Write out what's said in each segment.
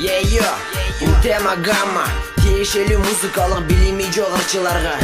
Yeyo, tema gamma Тиешелүү музыкалык билими жок ырчыларга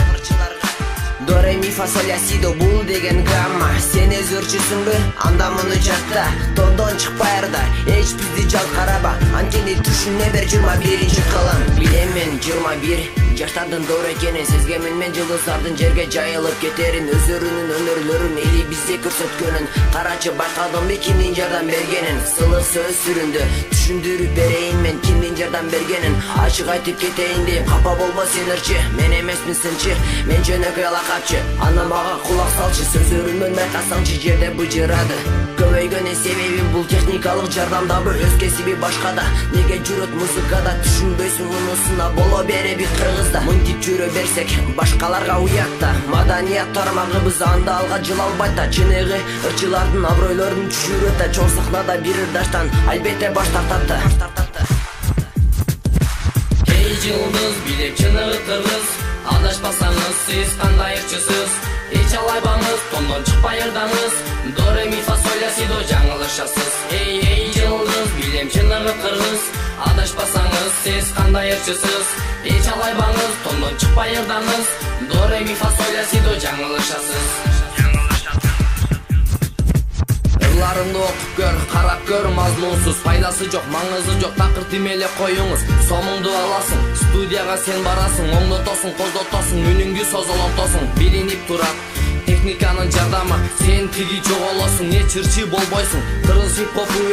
До ре ми фа соль ля си до бул деген гамма Сен өзөрчүсүңбү анда муну жатта Тондон чыкпай ырда эч бизди жалт караба Анткени түшүнө бер 21 кылым Билем мен 21 жаштардын доор экенин сезгемин мен жылдыздардын жерге жайылып кетерин Өздөрүнүн өнөрлөрүн эли бизге көрсөткөнүн Карачы байкадыңбы кимдин жардам бергенин Сылы сөз сүрүндү түшүндүрүп берейин мен кимдин жардам бергенин Ачык айтып кетейин дейм капа болбо сен ырчы Мен эмесмин сынчы мен жөнөкөй лакапчы Ана мага кулак салчы сөзөрүмөн байкасаңчы жерде быжырады Көбөйгөнүн себеби бул техникалык жардамдабы өз кесиби башкада Неге жүрөт музыкада түшүнбөйсүң унусуна боло береби кыргызда Мынтип жүрө берсек башкаларга уятта Маданият тармагыбыз анда алга жыл албайт да Чыныгы ырчылардын абройлорун түшүрөт да Чоң сахнада бир ырдаштан албетте баш тартат да Эй жылдыз билек чыныгы кыргыз Адашпасаңыз сиз кандай ырчысыз Эч алайбаңыз тондон чыкпай ырдаңыз До ре ми фа соль ля си до жаңылышасыз Эй жылдыз билем чыныгы кыргыз Адашпасаңыз сиз кандай ырчысыз Эч алайбаңыз тондон чыкпай ырдаңыз До ре ми фа соль ля си до жаңылышасыз Ырларымды окуп көр, карап көр мазмунсуз Пайдасы жок, маңызы жок, такыр тимеле коюңуз Сомуңду аласың, студияга сен барасың Оңдотосуң, коздотосуң, үнүңдү созолонтосуң Билинип турат техниканын жардамы Сен тиги жоголосуң, не чырчы болбойсуң Кыргыз хип-хопу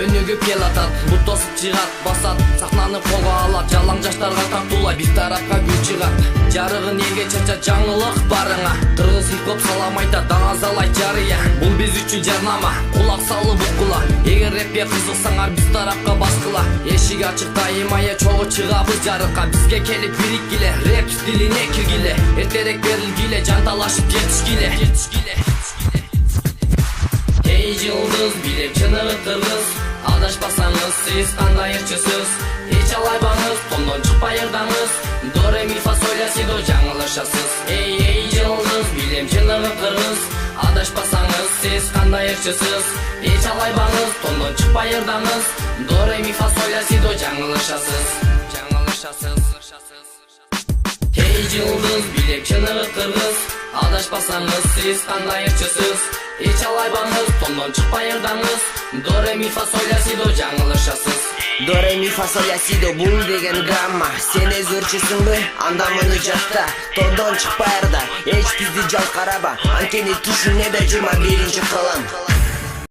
өнүгүп келатат Бут тосуп чыгат, басат, сахнаны колго алат Жалаң жаштарга тартуулай, биз тарапка күн чыгат Жарыгын элге чачат жаңылык барыңа Кыргыз хип-хоп салам айтат, даңазалайт жарыя Бул биз үчүн жарнама, кулак салып укула Эгер рэпке кызыксаңар биз тарапка баскыла Эшик ачык дайыма чогуу чыгабыз жарыкка Бизге келип бириккиле, рэп стилине киргиле Эртерээк берилгиле, жанталашып жетишкиле Эй жылдыз билек чыныгы кыргыз Адашпасаңыз сиз кандай ырчысыз Эч алайбаңыз тондон чыкпай ырдаңыз До ре ми фа соль ля си до жаңылышасыз Эй жылдыз билем чыныгы кыргыз Адашпасаңыз сиз кандай ырчысыз Эч алайбаңыз тондон чыкпай ырдаңыз До ре ми фа соль ля си до жаңылышасыз Эй жылдыз билек чыныгы кыргыз Адашпасаңыз сиз кандай ырчысыз Эч алайбаңыз тондон чыкпай ырдаңыз До ре ми фа соль ля си до жаңылышасыз До ре ми фа соль ля си до бул деген гамма Сен өзөрчүсүңбү анда муну жатта Тондон чыкпай ырда эч бизди жалт караба Анткени түшүнө бер 21 кылым